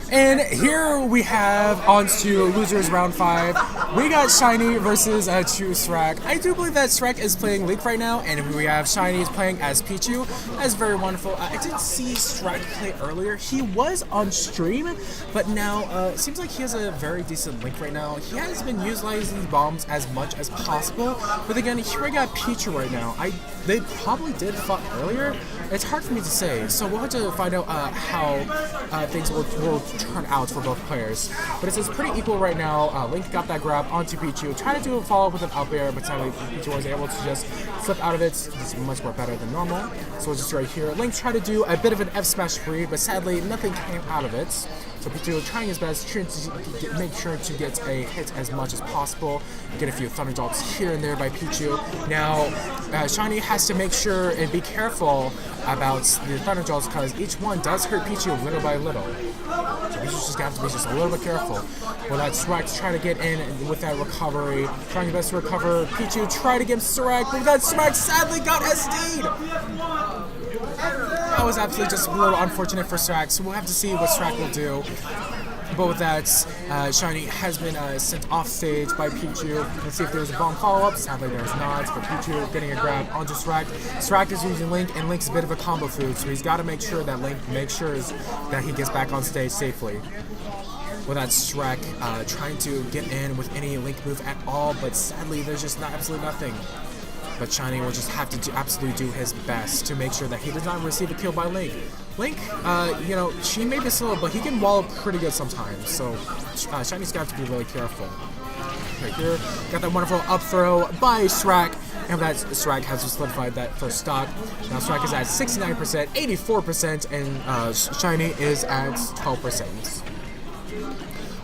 And here we have on to losers round 5. We got Shiny versus True sRak. I do believe that sRak is playing Link right now, and we have Shiny is playing as Pichu. That's very wonderful. I did see sRak play earlier. He was on stream, but now it seems like he has a very decent Link right now. He has been utilizing these bombs as much as possible, but again, here we got Pichu right now. They probably did fight earlier. It's hard for me to say, so we'll have to find out how things will turn out for both players. But it's pretty equal right now. Link got that grab onto Pichu, tried to do a follow-up with an up air, but sadly Pichu was able to just flip out of it. It's much more better than normal. So we'll just right here. Link tried to do a bit of an F smash free, but sadly nothing came out of it. So Pichu trying his best, trying to make sure to get a hit as much as possible. Get a few thunder jolts here and there by Pichu. Now Shiny has to make sure and be careful about the thunder jolts because each one does hurt Pichu little by little. So Pichu's just got to be just a little bit careful. Well, that's sRak trying to get in with that recovery, trying his best to recover. Pichu tried to get sRak, but that sRak sadly got SD'd. That was absolutely just a little unfortunate for sRak, so we'll have to see what sRak will do. But with that, Shiny has been sent off stage by Pichu. Let's see if there's a bomb follow-up. Sadly, there's not. But Pichu getting a grab onto sRak. sRak is using Link, and Link's a bit of a combo food, so he's got to make sure that Link makes sure that he gets back on stage safely. With that, sRak trying to get in with any Link move at all, but sadly, there's just absolutely nothing. But Shiny will just have to absolutely do his best to make sure that he does not receive a kill by Link. Link, you know, she may be slow, but he can wall pretty good sometimes, so Shiny's got to be really careful. Right here, got that wonderful up throw by sRak, and that sRak has solidified that first stock. Now sRak is at 69%, 84%, and Shiny is at 12%.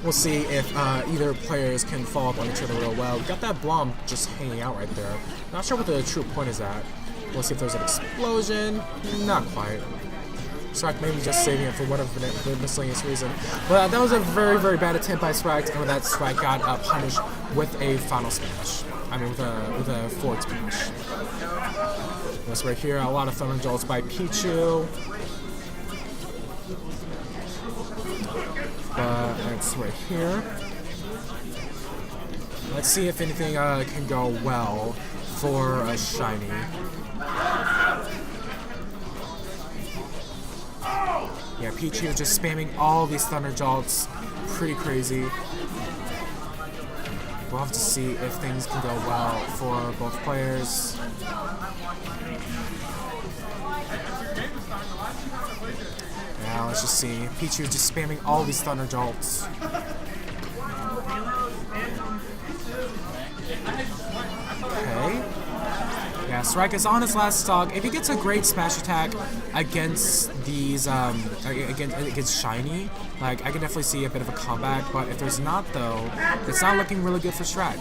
We'll see if either players can follow up on each other real well. We got that Blom just hanging out right there. Not sure what the true point is at. We'll see if there's an explosion. Not quite. sRak maybe just saving it for whatever miscellaneous reason. But that was a very, very bad attempt by sRak, and with that, sRak got punished with a final smash. I mean, with a forward smash. This right here, a lot of thunder jolts by Pichu. That's right here. Let's see if anything can go well for Shiny. Yeah, Pichu just spamming all these thunder jolts. Pretty crazy. We'll have to see if things can go well for both players. Now let's just see. Pichu just spamming all these thunder jolts. Okay. Yeah, sRak is on his last stock. If he gets a great smash attack against these, against Shiny, like I can definitely see a bit of a comeback. But if there's not, though, it's not looking really good for sRak.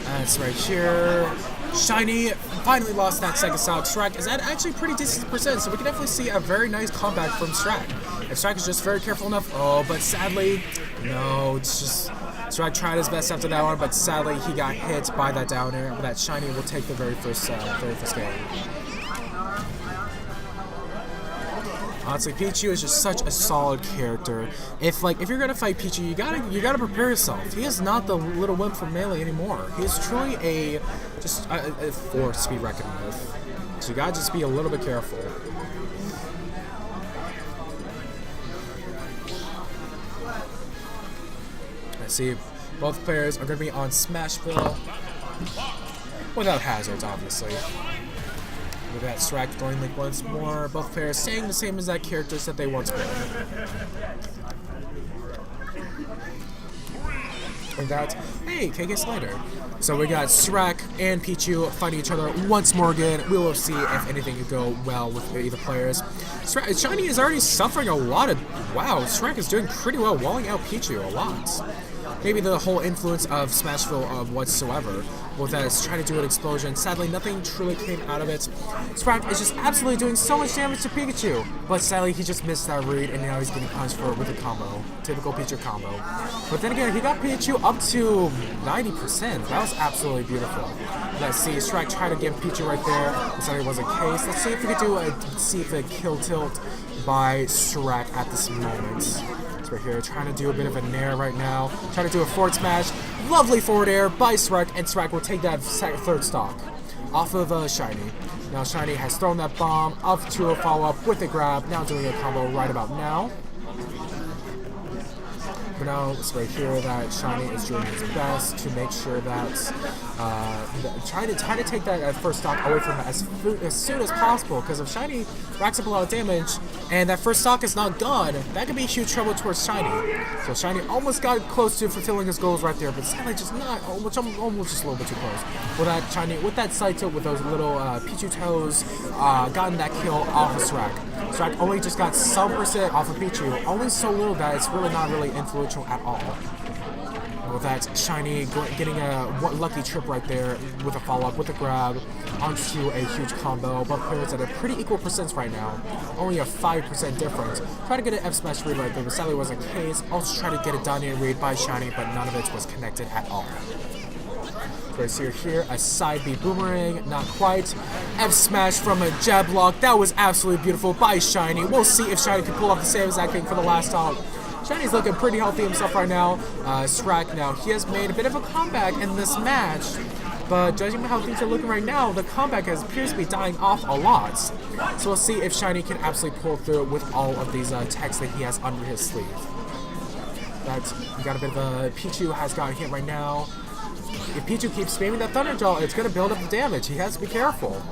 That's right here. Shiny finally lost that second stock. sRak is at actually pretty decent percent, so we can definitely see a very nice comeback from sRak. If sRak is just very careful enough, but sadly, no, it's just sRak tried his best after that one, but sadly he got hit by that down air. But that Shiny will take the very first game. Honestly, Pichu is just such a solid character. If you're gonna fight Pichu, you gotta prepare yourself. He is not the little wimp from Melee anymore. He is truly a force to be reckoned with. So you gotta just be a little bit careful. Let's see, both players are gonna be on Smashville without hazards, obviously. With that, sRak throwing Link once more. Both players staying the same as that characters that they once were. And that, hey, KK Slider. So we got sRak and Pichu fighting each other once more again. We will see if anything could go well with either players. Shiny is already suffering a lot of... Wow, sRak is doing pretty well, walling out Pichu a lot. maybe the whole influence of Smashville whatsoever. With that, it's trying to do an explosion. Sadly, nothing truly came out of it. sRak is just absolutely doing so much damage to Pikachu, but sadly, he just missed that read, and now he's getting punished for it with a combo. Typical Pichu combo. But then again, he got Pichu up to 90%. That was absolutely beautiful. Let's see, sRak tried to get Pichu right there. But sadly, it wasn't the case. Let's see if we could see if the kill tilt by sRak at this moment. So we're here trying to do a bit of a nair right now. Trying to do a forward smash. Lovely forward air by sRak, and sRak will take that third stock off of Shiny. Now Shiny has thrown that bomb up to a follow-up with a grab. Now doing a combo right about now. But now it's right here that Shiny is doing his best to make sure that trying to take that first stock away from him as soon as possible, because if Shiny racks up a lot of damage and that first stock is not gone, that could be huge trouble towards Shiny. So Shiny almost got close to fulfilling his goals right there, but sadly just not, almost just a little bit too close. With that Shiny, with that side tilt with those little Pichu toes, gotten that kill off of sRak. sRak only just got some percent off of Pichu, only so little that it's really not really influential at all. With that, Shiny getting a lucky trip right there with a follow-up, with a grab onto a huge combo. Both players at a pretty equal percents right now, only a 5% difference. Try to get an F smash read right there, but sadly wasn't the case. Also try to get a down air read by Shiny, but none of it was connected at all. Right here, a side B boomerang, not quite. F smash from a jab block, that was absolutely beautiful by Shiny. We'll see if Shiny can pull off the same exact thing for the last stock. Shiny's looking pretty healthy himself right now. sRak now, he has made a bit of a comeback in this match, but judging by how things are looking right now, the comeback appears to be dying off a lot. So we'll see if Shiny can absolutely pull through with all of these techs that he has under his sleeve. But we got a bit of a Pichu has got hit right now. If Pichu keeps spamming that Thunder Jaw, it's going to build up the damage. He has to be careful.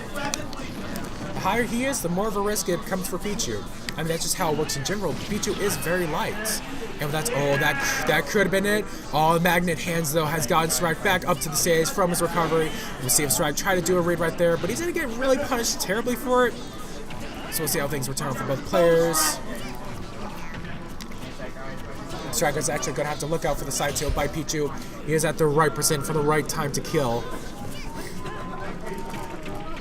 The higher he is, the more of a risk it comes for Pichu. I mean, that's just how it works in general. Pichu is very light. And that's, that could have been it. Oh, the magnet hands, though, has gotten sRak back up to the stage from his recovery. We'll see if sRak try to do a read right there, but he's going to get really punished terribly for it. So we'll see how things return for both players. sRak is actually going to have to look out for the side tilt by Pichu. He is at the right percent for the right time to kill.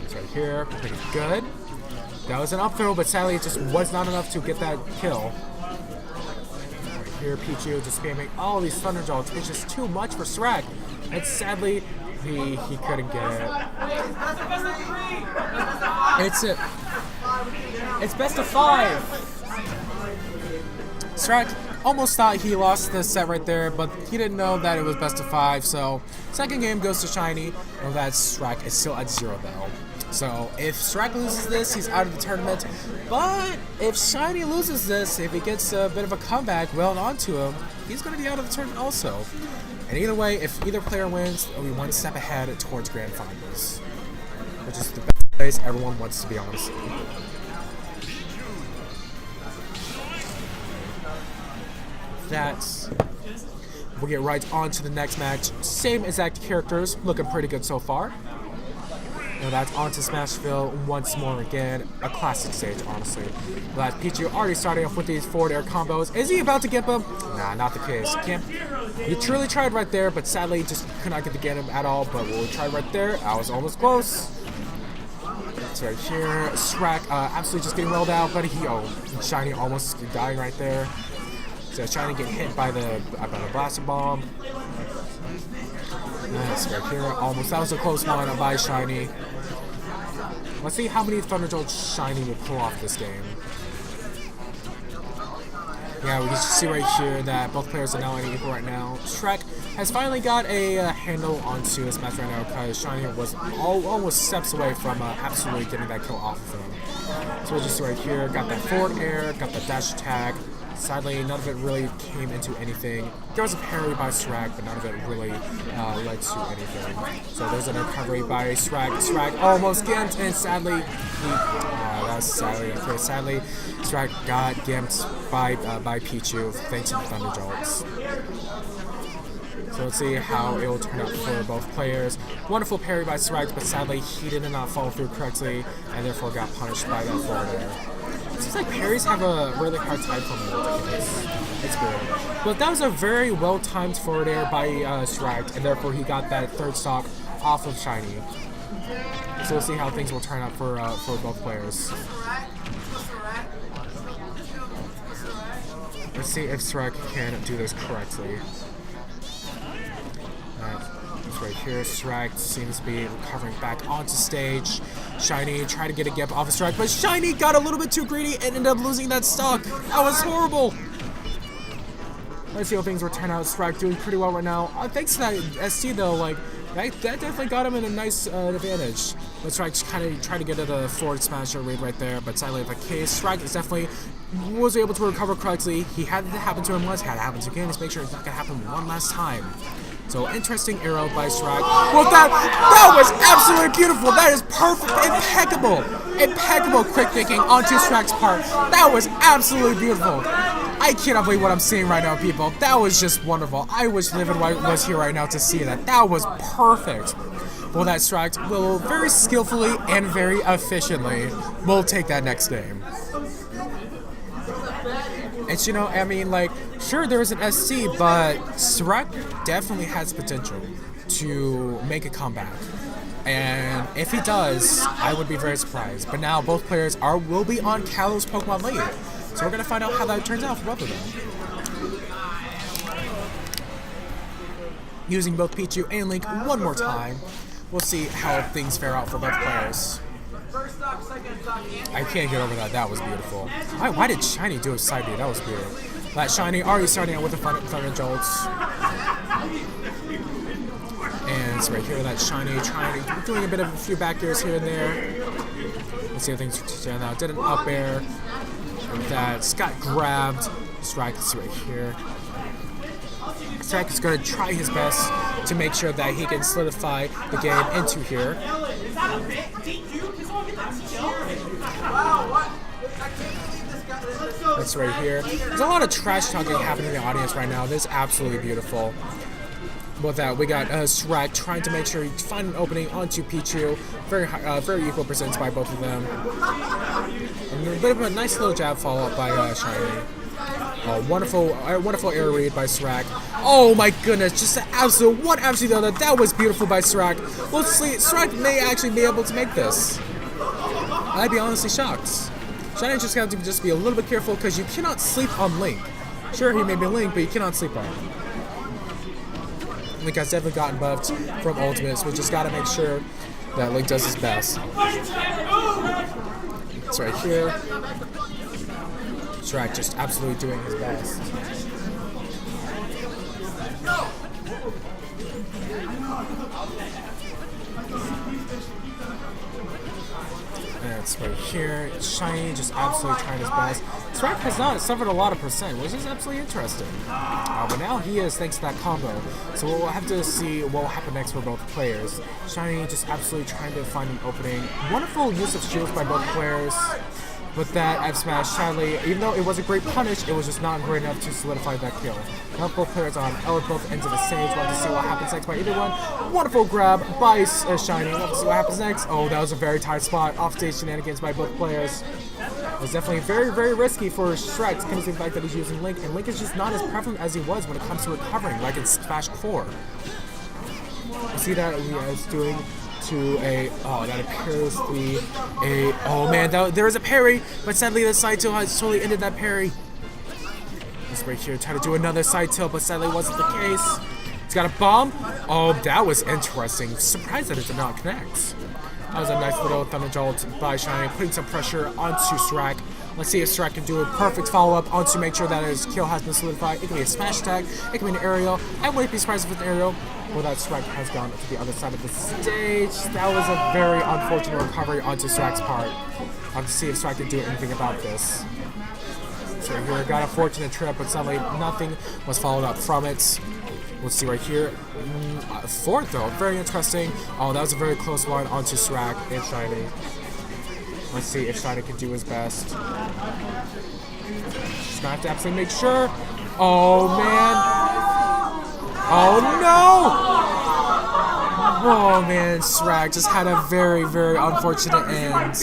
It's right here, pretty good. That was an up throw, but sadly it just was not enough to get that kill. Right here, Pichu just spamming all these Thunder Jolts. It's just too much for sRak, and sadly he couldn't get it. It's best of 5. sRak almost thought he lost the set right there, but he didn't know that it was best of 5, so second game goes to Shiny, and that sRak is still at 0 though. So if sRak loses this, he's out of the tournament, but if Shiny loses this, if he gets a bit of a comeback well onto him, he's going to be out of the tournament also. And either way, if either player wins, it'll be one step ahead towards Grand Finals, which is the best place everyone wants to be, honestly. We'll get right on to the next match. Same exact characters, looking pretty good so far. Now that's on to Smashville once more again. A classic stage, honestly. But Pichu already starting off with these forward air combos. Is he about to get them? Nah, not the case. He truly tried right there, but sadly just could not get to get him at all. But we'll try right there. I was almost close. It's right here. sRak absolutely just getting rolled out, but Shiny almost dying right there. So Shiny get hit by the blaster bomb. Nice, right here, almost. That was a close one by Shiny. Let's see how many Thunder Jolts Shiny will pull off this game. Yeah, we can see right here that both players are now equal right now. sRak has finally got a handle onto his match right now because Shiny was almost steps away from absolutely getting that kill off of him. So we'll just see right here, got that forward air, got the dash attack. Sadly, none of it really came into anything. There was a parry by sRak, but none of it really led to anything. So there's a recovery by sRak. sRak almost gimped, and sadly, sadly, sRak got gimped by Pichu thanks to the Thunder Jolts. So let's see how it will turn out for both players. Wonderful parry by sRak, but sadly he did not follow through correctly, and therefore got punished by that forward air. It seems like parries have a really hard time for me with the kids. It's good. But that was a very well-timed forward air by sRak, and therefore he got that third stock off of Shiny. So we'll see how things will turn out for both players. Let's see if sRak can do this correctly. It's right here. sRak seems to be recovering back onto stage. Shiny tried to get a gap off of sRak, but Shiny got a little bit too greedy and ended up losing that stock. That was horrible. Let's see how things will turn out. sRak doing pretty well right now. Thanks to that ST though, like that definitely got him in a nice advantage. But sRak just kind of tried to get a forward smash or read right there, but sadly the case, sRak is definitely was able to recover correctly. He had it happen to him once, had it happen to again. Let's make sure it's not gonna happen one last time. So interesting arrow by sRak. Well, that was absolutely beautiful. That is perfect, impeccable quick thinking onto sRak's part. That was absolutely beautiful. I cannot believe what I'm seeing right now, people. That was just wonderful. I wish Livid was here right now to see that. That was perfect. Well, that sRak will very skillfully and very efficiently will take that next game. And you know, I mean, like, sure there is an SC, but sRak definitely has potential to make a comeback. And if he does, I would be very surprised. But now both players will be on Kalow's Pokemon lead. So we're going to find out how that turns out for both of them. Using both Pichu and Link one more time, we'll see how things fare out for both players. I can't get over that. That was beautiful. Why did Shiny do a side B? That was weird. That Shiny already starting out with the Thunder Jolts. And it's right here that Shiny doing a bit of a few back airs here and there. Let's see how things turn out. Did an up air. And that got grabbed. sRak is right here. sRak is going to try his best to make sure that he can solidify the game into here. That's right here. There's a lot of trash talking happening in the audience right now. This is absolutely beautiful. With that, we got sRak trying to make sure he find an opening onto Pichu. Very equal percents by both of them. And a bit of a nice little jab follow-up by Shiny. Wonderful air read by sRak. Oh my goodness, just an absolute one after the other. That was beautiful by sRak. Well, sRak may actually be able to make this. I'd be honestly shocked. Shiny just got to just be a little bit careful because you cannot sleep on Link. Sure, he may be Link, but you cannot sleep on him. Link has definitely gotten buffed from Ultimate, so we just got to make sure that Link does his best. It's right here. sRak just absolutely doing his best. That's right here. Shiny just absolutely trying his best. sRak has not suffered a lot of percent, which is absolutely interesting. But now he is, thanks to that combo. So we'll have to see what will happen next for both players. Shiny just absolutely trying to find an opening. Wonderful use of shields by both players. With that F smash, sadly, even though it was a great punish, it was just not great enough to solidify that kill. Now both players on both ends of the stage. We'll have to see what happens next by either one. Wonderful grab by Shiny. We'll have to see what happens next. Oh, that was a very tight spot. Off-stage shenanigans by both players. It was definitely very, very risky for sRak, considering the fact that he's using Link, and Link is just not as prevalent as he was when it comes to recovering, like in Smash 4. You see that he is doing to a, that appears to be a, oh man, there is a parry, but sadly the side tilt has totally ended that parry. He's right here, trying to do another side tilt, but sadly wasn't the case. He's got a bomb. Oh, that was interesting. Surprised that it did not connect. That was a nice little Thunder Jolt by Shiny, putting some pressure onto sRak. Let's see if sRak can do a perfect follow-up onto make sure that his kill has been solidified. It can be a smash tag, it can be an aerial. I wouldn't be surprised if it's an aerial. Well, that sRak has gone to the other side of the stage. That was a very unfortunate recovery onto sRak's part. I'll have to see if sRak can do anything about this. So here, got a fortunate trip, but sadly nothing was followed up from it. Let's see right here. Fourth though, very interesting. Oh, that was a very close one onto sRak and Shiny. Let's see if Shiny can do his best. Just gonna have to absolutely make sure. Oh man. Oh no! Oh man, sRak just had a very, very unfortunate end.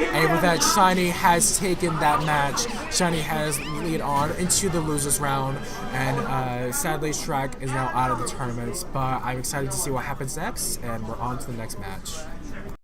And with that, Shiny has taken that match. Shiny has lead on into the losers round, and sadly, sRak is now out of the tournament. But I'm excited to see what happens next, and we're on to the next match.